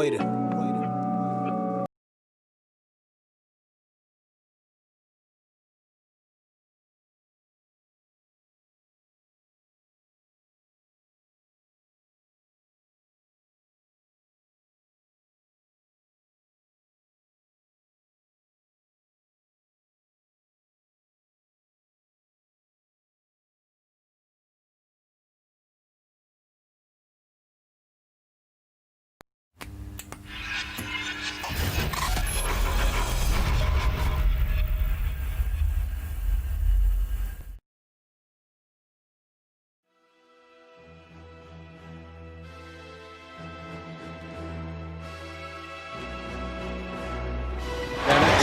waiting.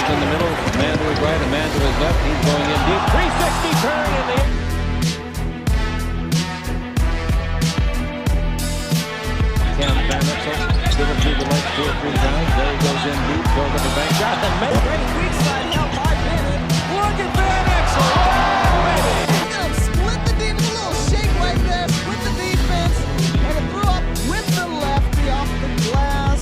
In the middle, man to his right, a man to his left. He's going in deep. 360 turn in the air. Cam Van Exel dribbles through the legs 2 or 3 times. There he goes in deep, goes up the bank shot, and makes Great weak side help by Bennett. Look at Van Exel. Oh, baby. Split the deep with a little shake right there. Split the defense. And it threw up with the lefty off the glass.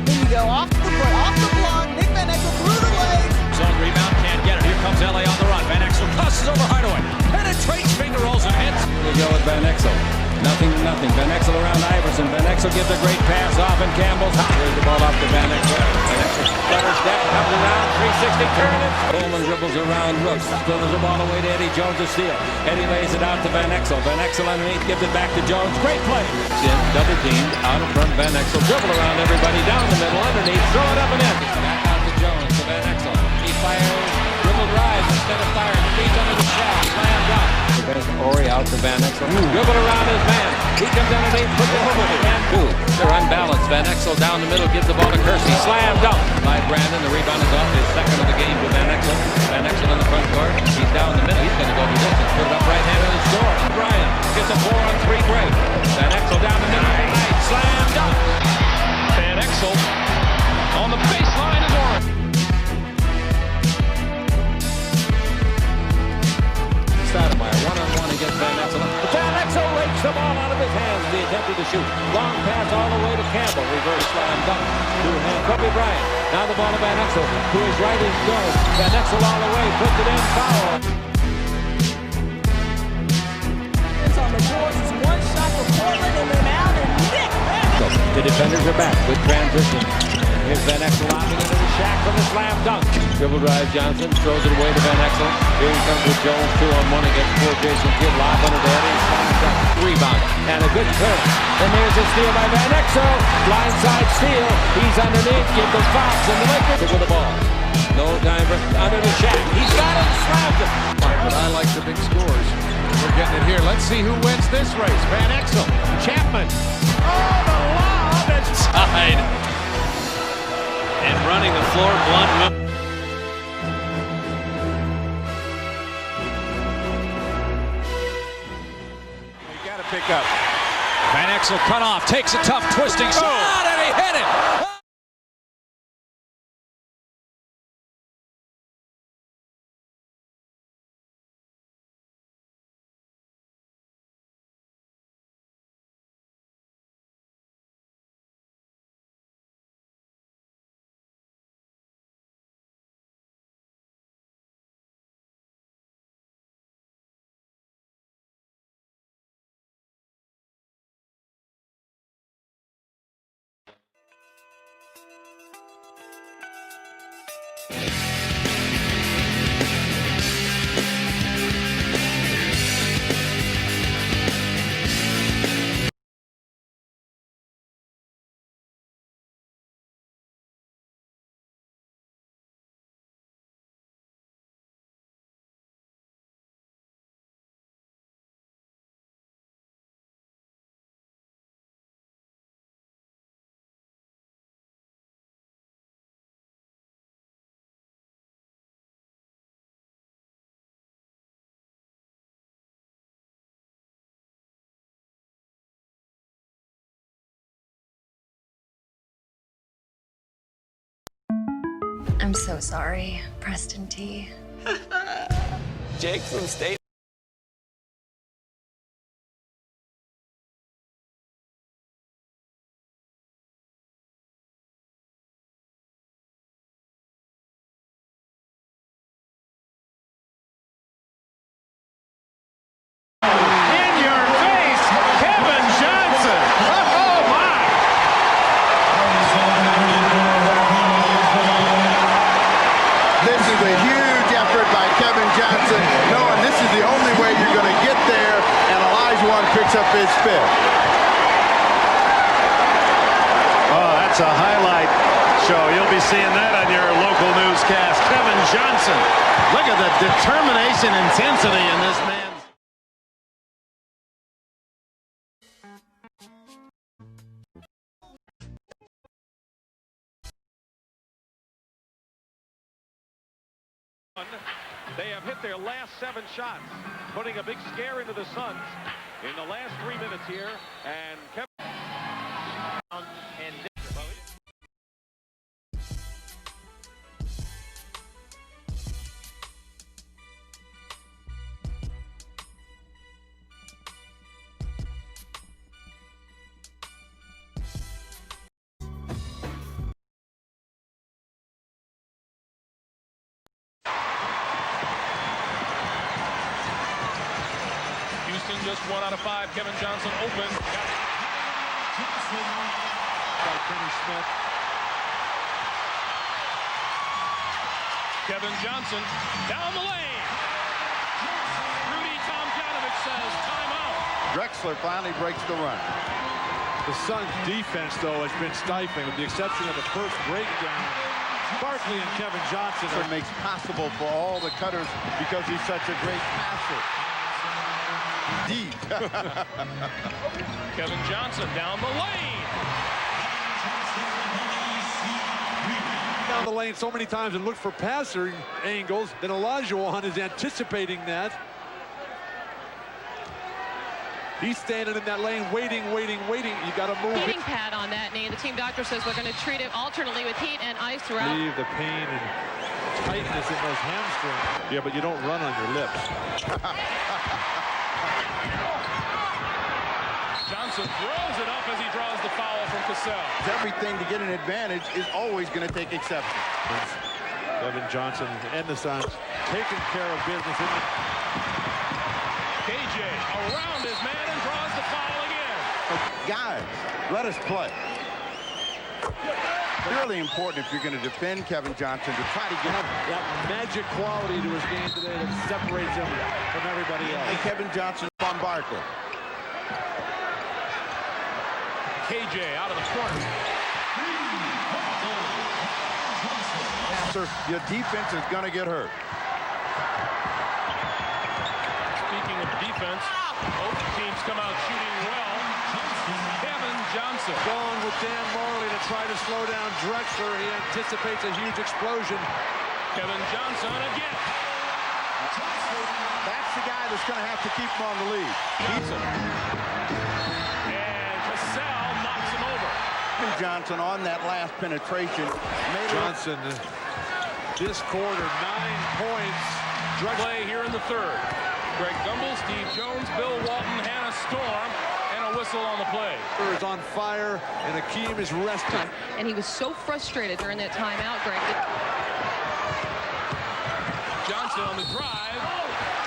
Then you go off the block. Nick Van Exel through the legs. Zone rebound, can't get it. Here comes LA on the run. Van Exel crosses over Hardaway. Penetrates, finger rolls and hits. They go with Van Exel. Nothing to nothing. Van Exel around Iverson. Van Exel gives a great pass off, and Campbell's hot. Here's the ball off to Van Exel. Van Exel stutters step, comes around, 360 turn it. Coleman dribbles around Rooks. Delivers the ball away to Eddie Jones to steal. Eddie lays it out to Van Exel. Van Exel underneath, gives it back to Jones. Great play. In, double teamed, out in front. Van Exel dribble around everybody, down the middle, underneath, throw it up and in. Back out to Jones, to Van Exel. He fires, dribble drive instead of firing. Feeds under the shaft, slammed up. There's Ori out to Van Exel. Dribble around his man. He comes underneath, puts it over. And two. They're unbalanced. Van Exel down the middle, gives the ball to Kersey. Slam dunk by Brandon. The rebound is off. His second of the game to Van Exel. Van Exel in the front court. He's down the middle. He's going to go the distance. Put it up right hand on the score. Bryant gets a 4-on-3 break. Van Exel down the middle tonight. Slam dunk. Van Exel on the baseline is Oren. Stoudemire, one-on-one against Van Exel. Van Exel rakes the ball out of his hands. He attempted to shoot. Long pass all the way to Campbell. Reverse slam dunk. Two-hand Kobe Bryant. Now the ball to Van Exel. To his right is Jones. Van Exel all the way. Puts it in. Foul. It's on the boards. It's one shot for Portland and then out and Nick Van Exel. The defenders are back with transition. Here's Van Exel lobbing into the shack for the slam dunk. Dribble drive Johnson, throws it away to Van Exel. Here he comes with Jones, 2-on-1 against poor Jason Kidd. Lob under the Eddie, slam dunk. Rebound, and a good turn. And there's a steal by Van Exel. Blindside steal. He's underneath, give the Fox, and the Lakers with the ball. No time for under the shack. He's got it, slams it. But I like the big scores. We're getting it here. Let's see who wins this race. Van Exel, Chapman. Oh, the lob Side. And running the floor, Blunt. You got to pick up. Van Exel cut off, takes a tough twisting shot, and he hit it. I'm so sorry, Preston T. Jake from State. puts up his fifth. Oh, that's a highlight show. You'll be seeing that on your local newscast. Kevin Johnson. Look at the determination, intensity in this man's. They have hit their last 7 shots, putting a big scare into the Suns in the last 3 minutes here. And Kevin and Houston just 1 out of 5. Kevin Johnson open. By Kenny Smith. Kevin Johnson down the lane. Rudy Tomjanovich says timeout. Drexler finally breaks the run. The Suns' defense, though, has been stifling, with the exception of the first breakdown. Barkley and Kevin Johnson It makes possible for all the cutters because he's such a great passer. Deep. Kevin Johnson down the lane. down the lane so many times and looked for passer angles that Olajuwon is anticipating that. He's standing in that lane, waiting. You got to move. Heating pad on that knee. The team doctor says we're going to treat it alternately with heat and ice throughout. Leave the pain and tightness in those hamstrings. Yeah, but you don't run on your lips. Johnson throws it up as he draws the foul from Cassell. Everything to get an advantage is always going to take exception. Kevin Johnson and the Suns taking care of business. KJ around his man and draws the foul again. Guys, let us play. Really important if you're going to defend Kevin Johnson to try to get that magic quality to his game today that separates him from everybody else. And Kevin Johnson on Barkley. KJ out of the corner. Your defense is going to get hurt. Speaking of defense, both teams come out shooting well. Kevin Johnson. Gone with Dan Marley to try to slow down Drexler. He anticipates a huge explosion. Kevin Johnson again. That's the guy that's going to have to keep him on the lead. Johnson. And Cassell knocks him over. Kevin Johnson on that last penetration. Johnson, this quarter, 9 points. Play here in the third. Greg Gumbel, Steve Jones, Bill Walton, Hannah Storm, and a whistle on the play. Is on fire, and Akeem is resting. And he was so frustrated during that timeout, Greg. Johnson on the drive.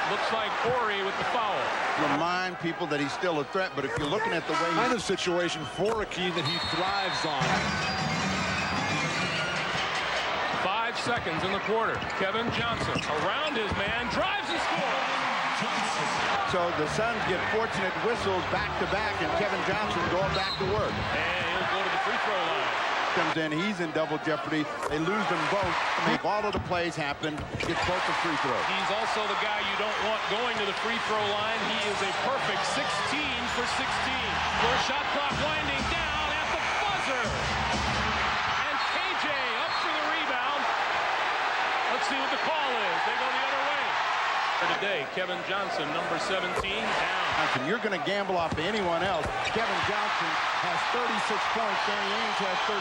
Looks like Ori with the foul. Remind people that he's still a threat, but if you're looking at the way Kind of situation for Akeem that he thrives on. 5 seconds in the quarter. Kevin Johnson around his man, drives and scores. So the Suns get fortunate whistles back-to-back, and Kevin Johnson going back to work. And he'll go to the free throw line. Comes in, he's in double jeopardy. They lose them both, make all of the plays happen, gets both the free throws. He's also the guy you don't want going to the free throw line. He is a perfect 16 for 16. Full shot clock winding down at the buzzer. And KJ up for the rebound. Let's see what the call is. They go the other way. For today, Kevin Johnson, number 17, down. You're going to gamble off of anyone else. Kevin Johnson has 36 points. Danny Ainge has 13.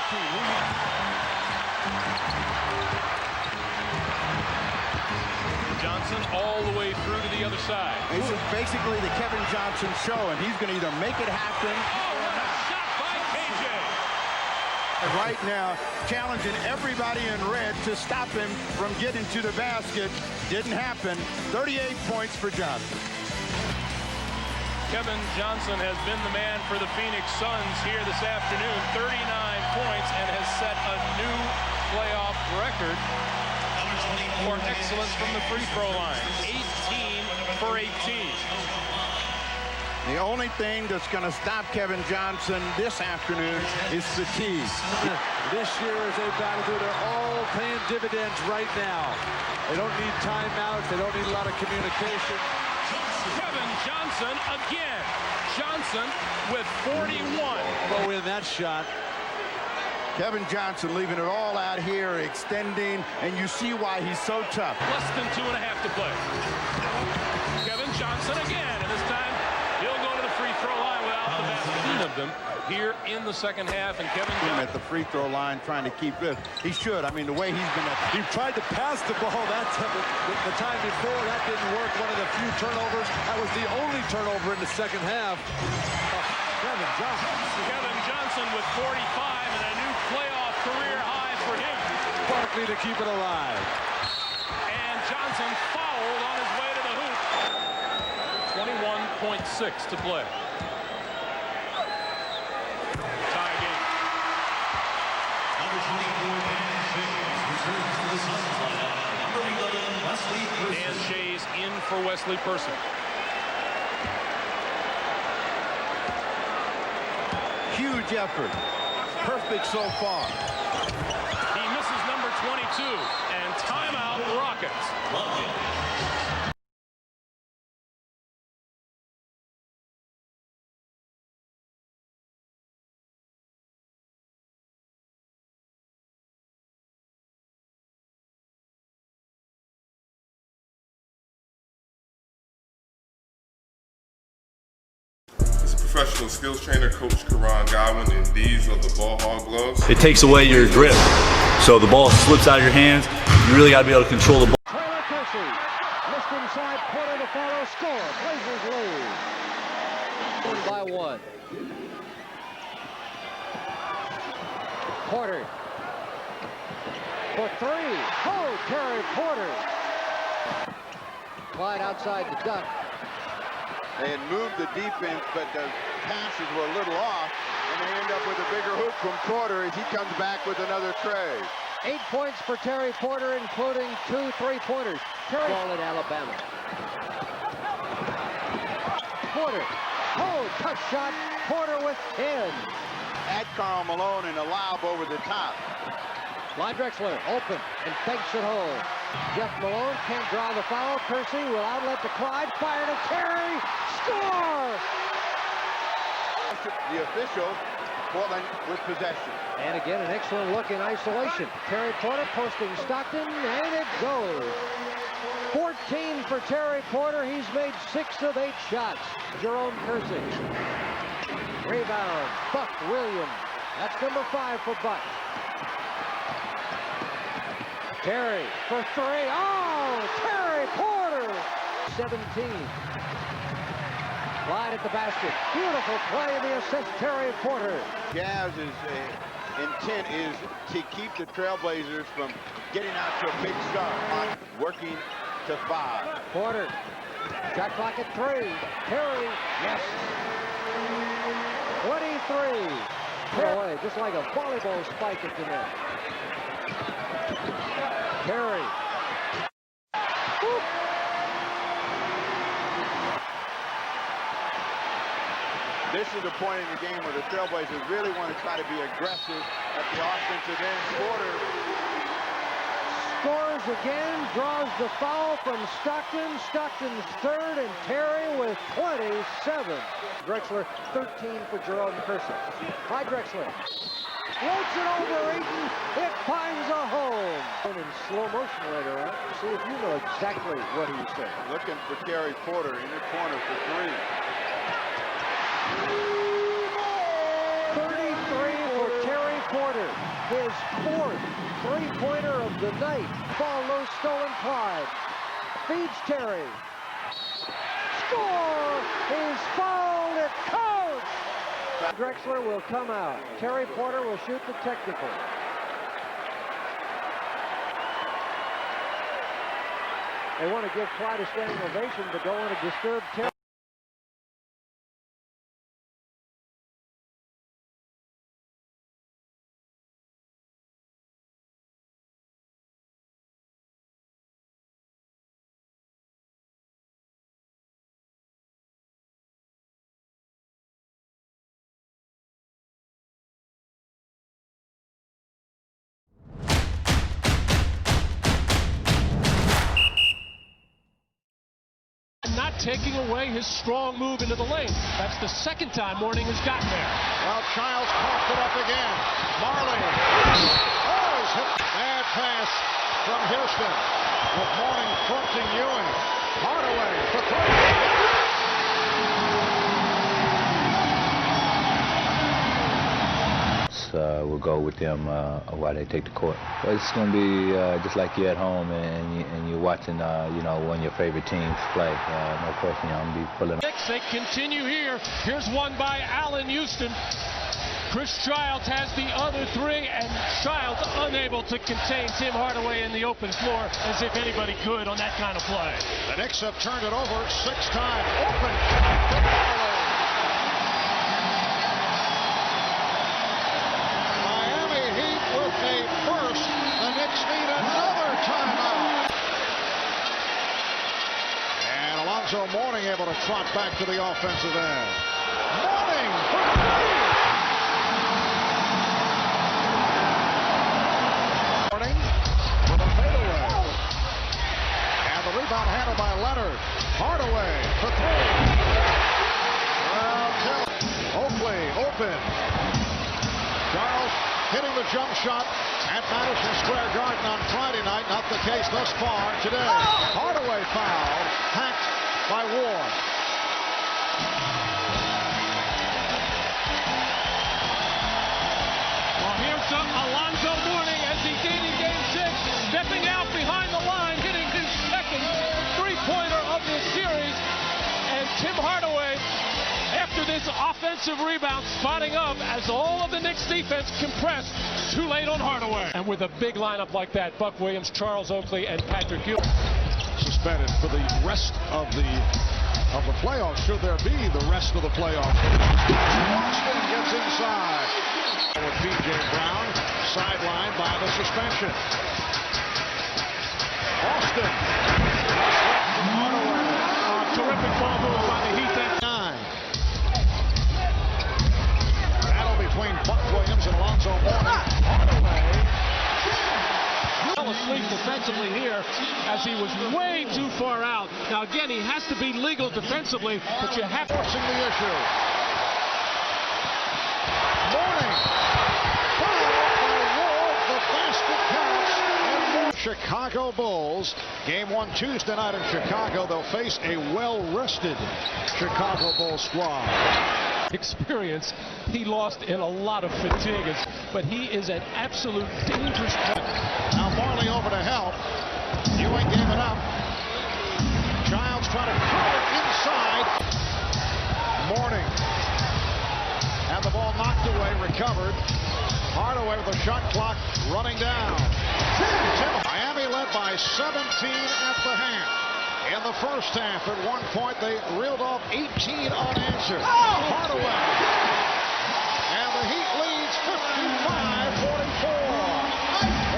Johnson all the way through to the other side. This is basically the Kevin Johnson show, and he's going to either make it happen. Oh, what a shot by KJ. And right now, challenging everybody in red to stop him from getting to the basket. Didn't happen. 38 points for Johnson. Kevin Johnson has been the man for the Phoenix Suns here this afternoon. 39 points and has set a new playoff record for excellence from the free throw line. 18 for 18. The only thing that's going to stop Kevin Johnson this afternoon is fatigue. This year, as they battle through, they're all paying dividends right now. They don't need timeouts. They don't need a lot of communication. Kevin Johnson again. Johnson with 41. Throw in that shot. Kevin Johnson leaving it all out here, extending, and you see why he's so tough. Less than 2.5 to play. Kevin Johnson again, and this time he'll go to the free throw line without the basket. Of them here in the second half, and Kevin Johnson At the free throw line trying to keep this. He should. I mean, the way he's been He tried to pass the ball the time before. That didn't work. One of the few turnovers. That was the only turnover in the second half. Kevin Johnson. Kevin Johnson with 45 and a new playoff career high for him. Barkley to keep it alive. And Johnson fouled on his way to the hoop. 21.6 to play. Tie game. Dan Shays in for Wesley Person. huge effort. Perfect so far. He misses number 22, and timeout Rockets. Professional skills trainer, Coach Karan Godwin, and these are the ball hog gloves. It takes away your grip, so the ball slips out of your hands. You really got to be able to control the ball. Taylor Kersey, missed inside, Porter to follow, score. Blazers lead. By one. Porter for three. Oh, Terry Porter. Clyde outside the duck. They had moved the defense, but the passes were a little off, and they end up with a bigger hoop from Porter as he comes back with another tray. 8 points for Terry Porter, including 2 3-pointers. Terry ball at Alabama. Porter. Oh, tough shot. Porter with 10. At Karl Malone and a lob over the top. Clyde Drexler open and fakes it home. Jeff Malone can't draw the foul. Kersey will outlet to Clyde. Fire to Terry. Score! The official, Portland with possession. And again, an excellent look in isolation. Terry Porter posting Stockton, and it goes. 14 for Terry Porter. He's made 6 of 8 shots. Jerome Kersey. Rebound, Buck Williams. That's number 5 for Buck. Terry for 3. Oh, Terry Porter. 17. Clyde at the basket. Beautiful play, the assist, Terry Porter. Jazz's intent is to keep the Trailblazers from getting out to a big start, working to 5. Porter, shot clock at 3. Terry, yes. 23. Put away, just like a volleyball spike at the net. Terry. Whoop. This is the point in the game where the Trailblazers really want to try to be aggressive at the offensive end. Porter Scores again, draws the foul from Stockton. Stockton's third, and Terry with 27. Drexler, 13 for Jerome Kersey. By Drexler. Floats it over Eaton. It finds a home. And in slow motion later on, see if you know exactly what he said. looking for Terry Porter in the corner for 3. 33 for Terry Porter. His 4th three-pointer of the night. Ball low, stolen Clyde. Feeds Terry. Score! He's fouled at coach! Drexler will come out. Terry Porter will shoot the technical. They want to give Clyde a standing ovation, but don't want to disturb Terry. not taking away his strong move into the lane. That's the second time Mourning has gotten there. Well, Childs coughed it up again. Marley. Oh, he's hit. Bad pass from Houston. With Mourning fronting Ewing. Hardaway for three. We'll go with them while they take the court. But it's going to be just like you're at home and you're watching, one of your favorite teams play. No question, I'm going to be pulling. They continue here. Here's one by Allen Houston. Chris Childs has the other three, and Childs unable to contain Tim Hardaway in the open floor, as if anybody could on that kind of play. The Knicks have turned it over 6 times. Open. Miami Heat with a first. The Knicks need another timeout. And Alonzo Mourning able to trot back to the offensive end. Mourning for three. With a fadeaway. And the rebound handled by Leonard. Hardaway for three. Well, Oakley open. Charles hitting the jump shot at Madison Square Garden on Friday night. Not the case thus far today. Hardaway fouled. Hacked by Ward. Well, here's Alonzo Mourning as he did in Game 6, stepping out behind the line, hitting his second three-pointer of this series. And Tim Hardaway, after this offensive rebound, spotting up as all of the Knicks defense compressed. Too late on Hardaway. And with a big lineup like that, Buck Williams, Charles Oakley, and Patrick Ewing. Suspended for the rest of the playoffs. Should there be the rest of the playoffs? Boston gets inside. With P.J. Brown, sidelined by the suspension. Austin. Terrific ball move by the Heat. 9. Battle between Buck Williams and Alonzo Mourning. Hardaway. Fell asleep defensively here as he was way too far out. Now again, he has to be legal defensively, but you have forcing the issue. Mourning. Chicago Bulls. Game 1 Tuesday night in Chicago. They'll face a well-rested Chicago Bulls squad. Experience. He lost in a lot of fatigue, but he is an absolute dangerous player. Now Marley over to help. Ewing gave it up. Childs trying to curl it inside. Mourning. And the ball knocked away, recovered. Hardaway with the shot clock running down. Miami led by 17 at the half. In the first half, at one point, they reeled off 18 unanswered. Hardaway. And the Heat leads 55-44.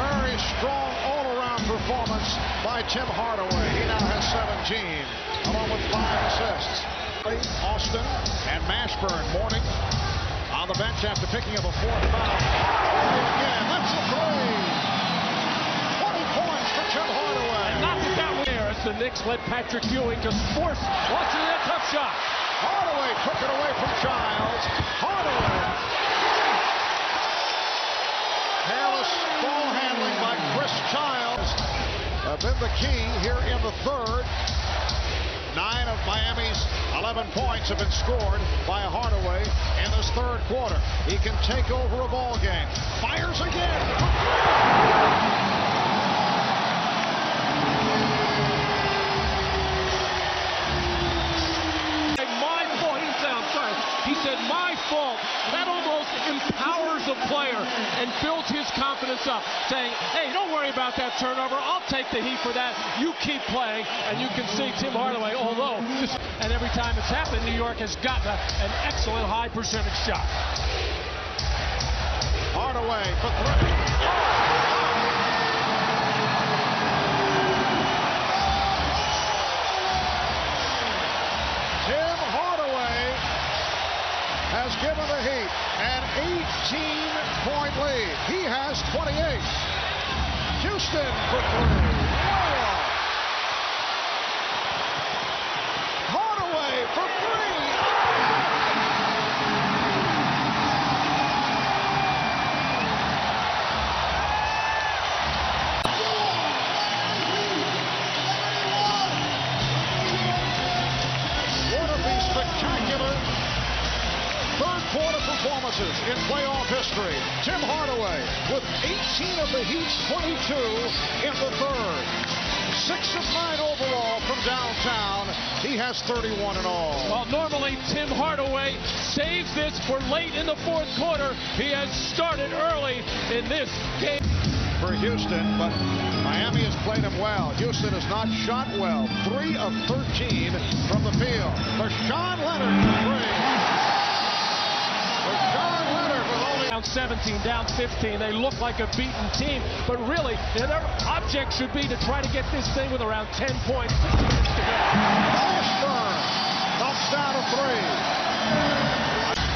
Very strong all-around performance by Tim Hardaway. He now has 17, along with 5 assists. Austin and Mashburn. Mourning on the bench after picking up a 4th foul. Again, that's a three. 20 points for Tim Hardaway. Knocked it down there as the Knicks let Patrick Ewing just force watching that tough shot. Hardaway took it away from Childs. Hardaway. Careless ball handling by Chris Childs. Been the key here in the third. 9 of Miami's 11 points have been scored by Hardaway in this third quarter. He can take over a ball game. Fires again. My fault. He said, I'm sorry. He said, my fault. That almost empowers a player and builds his confidence up, saying, hey, don't worry about that turnover. I'll take the heat for that. You keep playing, and you can see Tim Hardaway, although, and every time it's happened, New York has gotten an excellent high percentage shot. Hardaway for 3. Tim Hardaway has given the Heat an 18-point lead. He has 28. Houston for 3. in playoff history. Tim Hardaway with 18 of the Heat's 22 in the third. 6 of 9 overall from downtown. He has 31 in all. Well, normally Tim Hardaway saves this for late in the fourth quarter. He has started early in this game. For Houston, but Miami has played him well. Houston has not shot well. 3 of 13 from the field. Rashawn Leonard for 3. Rashawn Leonard was only down 17, down 15. They look like a beaten team, but really their object should be to try to get this thing with around 10 points. 6 minutes to go. Washburn knocks down a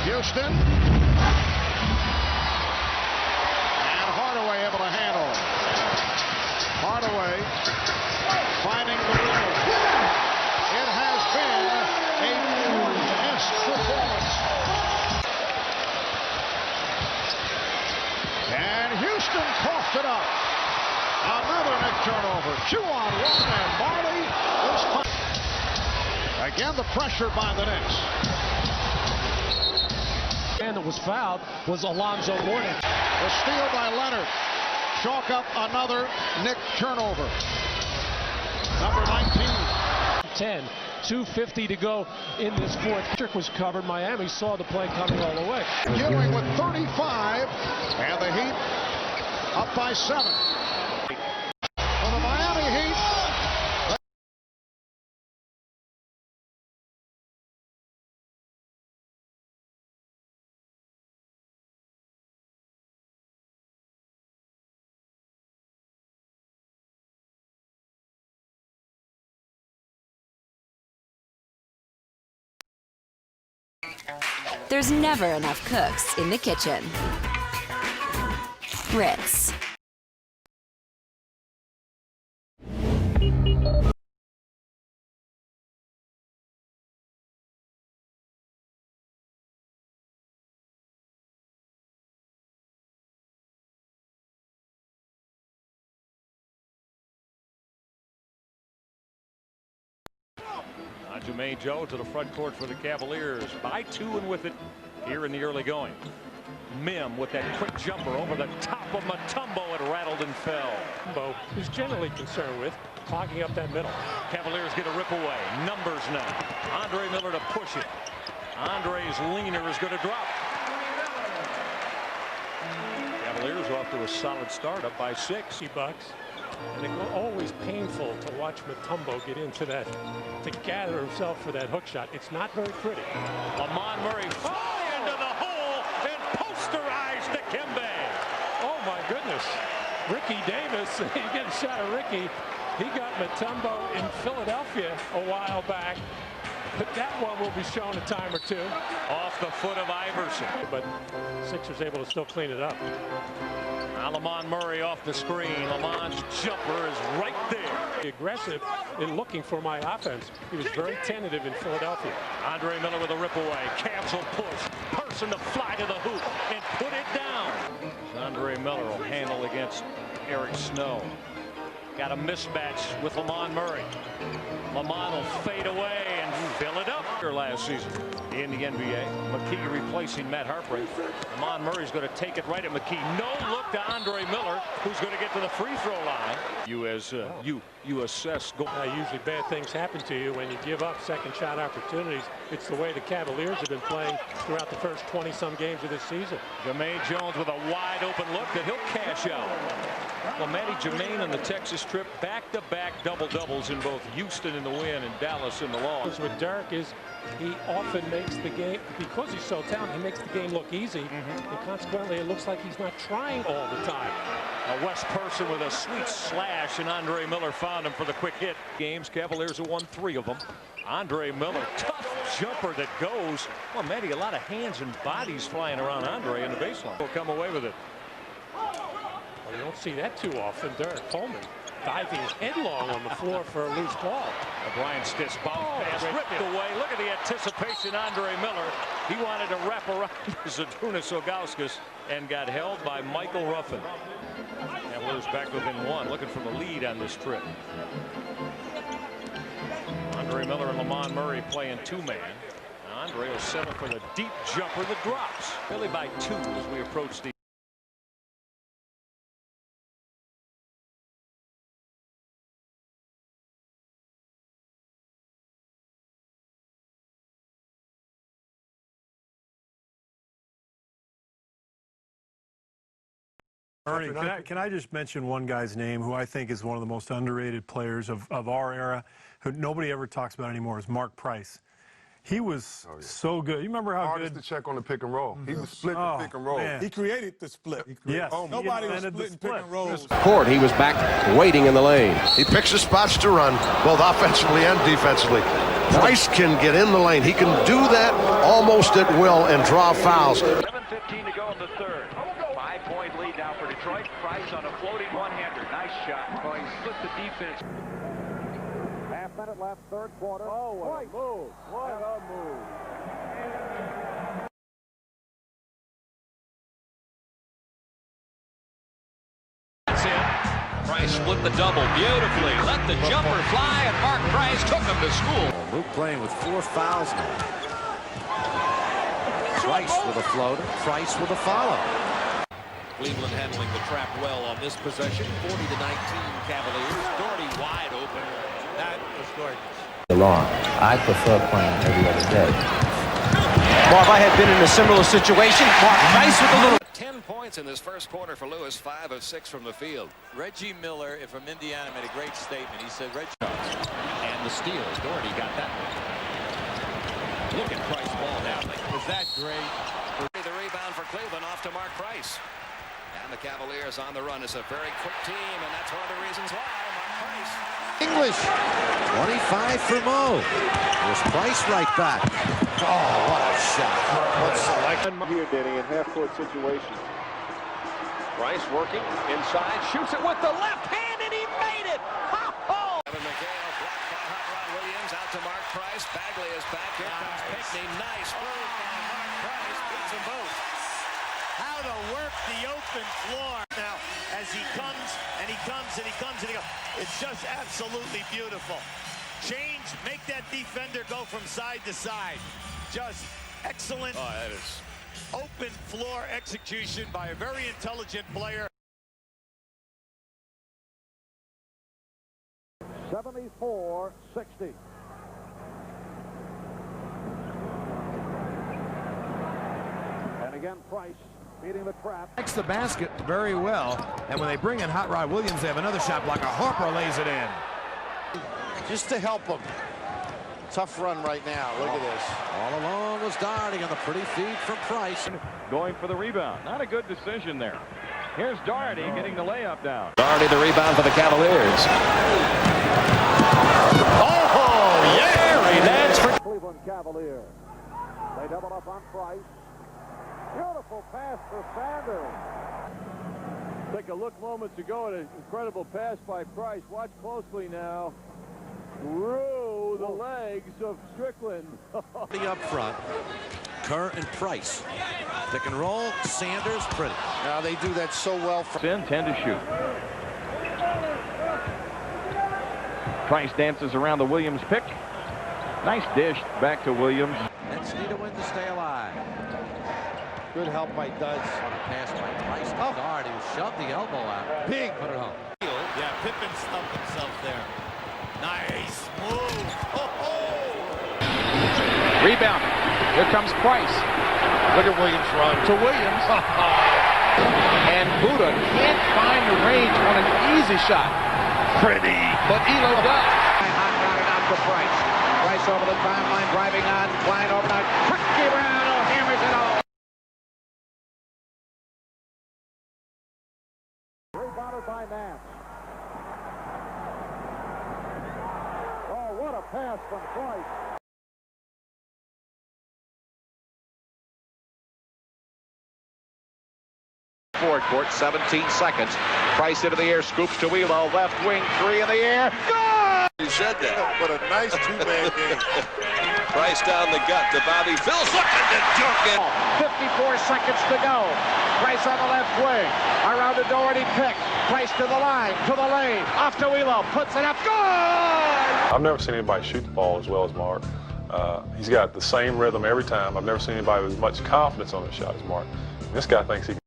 3. Houston. Hardaway able to handle. Hardaway finding the rim. It has been a intense performance. And Houston coughed it up. Another Knick turnover. 2-on-1, and Marley is again the pressure by the Knicks. And that was fouled was Alonzo Mourning. The steal by Leonard. Chalk up another Knick turnover. Number 19. 10. 2:50 to go in this fourth. Trick was covered. Miami saw the play coming all the way. Ewing with 35. And the Heat up by 7. For the Miami Heat. There's never enough cooks in the kitchen. Ritz. Jermaine Joe to the front court for the Cavaliers. By 2 and with it here in the early going. Mim with that quick jumper over the top of Mutombo. It rattled and fell. Mutombo is generally concerned with clogging up that middle. Cavaliers get a rip away. Numbers now. Andre Miller to push it. Andre's leaner is going to drop. Cavaliers off to a solid start, up by 6. $60. And it's always painful to watch Mutombo get into that, to gather himself for that hook shot. It's not very pretty. Lamont Murray fly into the hole and posterized Dikembe. Oh my goodness. Ricky Davis, you get a shot of Ricky. He got Mutombo in Philadelphia a while back. But that one will be shown a time or two. Off the foot of Iverson. But Sixers able to still clean it up. Now Lamont Murray off the screen. Lamont's jumper is right there. Aggressive in looking for my offense. He was very tentative in Philadelphia. Andre Miller with a rip away. Cancel push. Person to fly to the hoop and put it down. Andre Miller will handle against Eric Snow. Got a mismatch with Lamont Murray. Lamont will fade away and fill it up. Last season in the NBA. McKee replacing Matt Harpring. Lamont Murray's going to take it right at McKee. No look to Andre Miller, who's going to get to the free throw line. You assess. Usually bad things happen to you when you give up second shot opportunities. It's the way the Cavaliers have been playing throughout the first 20-some games of this season. Jermaine Jones with a wide open look that he'll cash out. Well, Matty Jermaine on the Texas trip, back-to-back double-doubles in both Houston in the win and Dallas in the loss. With Dirk is he often makes the game, because he's so talented, he makes the game look easy, and consequently it looks like he's not trying all the time. A Wes Person with a sweet slash, and Andre Miller found him for the quick hit. Games, Cavaliers have won 3 of them. Andre Miller, tough jumper that goes. Well, Matty, a lot of hands and bodies flying around Andre in the baseline. Will come away with it. Well, you don't see that too often. Derek Coleman diving headlong on the floor for a loose ball. Brian Stitz bounce pass ripped away. Look at the anticipation, Andre Miller. He wanted to wrap around Zydrunas Ilgauskas and got held by Michael Ruffin. Cavaliers back within 1, looking for the lead on this trip. Andre Miller and Lamont Murray playing 2-man. Andre will settle for the deep jumper that drops. Philly by 2 as we approach the Ernie, can I just mention one guy's name who I think is one of the most underrated players of our era, who nobody ever talks about anymore, is Mark Price. He was so good. You remember how hardest good? to check on the pick and roll. He was splitting the pick and roll. Man. He created the split. Yes. Nobody was splitting pick and rolls. Court, he was back waiting in the lane. He picks his spots to run, both offensively and defensively. Price can get in the lane. He can do that almost at will and draw fouls. 7:15 to go in the third. 5-point lead now for Detroit. Price on a floating one-hander. Nice shot. Oh, he split the defense. Half-minute left, third quarter. Oh, what a move. What a move. That's it. Price split the double beautifully. Let the jumper fly, and Mark Price took him to school. Luke playing with 4 fouls now. Price with a floater. Price with a follow. Cleveland handling the trap well on this possession. 40-19 Cavaliers. Doherty wide open. That was gorgeous. Long. I prefer playing every other day. Well, if I had been in a similar situation, Mark Price with a little. 10 points in this first quarter for Lewis, 5 of 6 from the field. Reggie Miller from Indiana made a great statement. He said, Reggie. And the steals. Doherty got that one. Look at Price ball now. Was that great? The rebound for Cleveland off to Mark Price. And the Cavaliers on the run. It's a very quick team, and that's one of the reasons why. Mark Price. English. 25 for Mo. There's Price right back. Oh, what a shot. What's selected here, Danny, in half-court situation. Price working inside, shoots it with the left hand, and he made it. Ha-ho! Evan McHale blocked by Hot Rod Williams out to Mark Price. Bagley is back. Here comes Pinckney. Nice move by Mark Price. Beats them both. How to work the open floor now as he comes and he comes and he comes and he goes. It's just absolutely beautiful. Change, make that defender go from side to side. Just excellent. Oh, that is open floor execution by a very intelligent player. 74-60. And again, Price beating the trap. Makes the basket very well. And when they bring in Hot Rod Williams, they have another shot blocker. Harper lays it in. Just to help him. Tough run right now. Look at this. All along was Doherty on the pretty feed from Price. going for the rebound. Not a good decision there. Here's Doherty getting the layup down. Doherty the rebound for the Cavaliers. Oh, yeah! That's for Cleveland Cavaliers. They double up on Price. Beautiful pass for Sanders. Take a look moments ago at an incredible pass by Price. Watch closely now. Through the legs of Strickland. Up front, Kerr and Price. Pick and roll, Sanders, pretty. Now they do that so well. 10 to shoot. Price dances around the Williams pick. Nice dish back to Williams. Nets need a win to stay alive. Good help by Duds. On a pass by Price to Doherty, who shoved the elbow out. Big. Put it home. Yeah, Pippen stumped himself there. Nice move. Rebound. Here comes Price. Look at Williams run. To Williams. And Buda can't find the range on an easy shot. Pretty. But Elo does. Hot routed out to Price. Price over the timeline, driving on, flying overnight. Tricky Brown, hammers it all. Rebounded by Nance. Oh, what a pass from Price. Forward court, 17 seconds. Price into the air, scoops to Elo, left wing, three in the air. Good! You said that. What a nice two-man game. Price down the gut to Bobby Phillips. Looking to dunk it. 54 seconds to go. Price on the left wing. Around the Doherty pick. Price to the line, to the lane. Off to Elo. Puts it up. Good! I've never seen anybody shoot the ball as well as Mark. He's got the same rhythm every time. I've never seen anybody with as much confidence on the shot as Mark. This guy thinks he can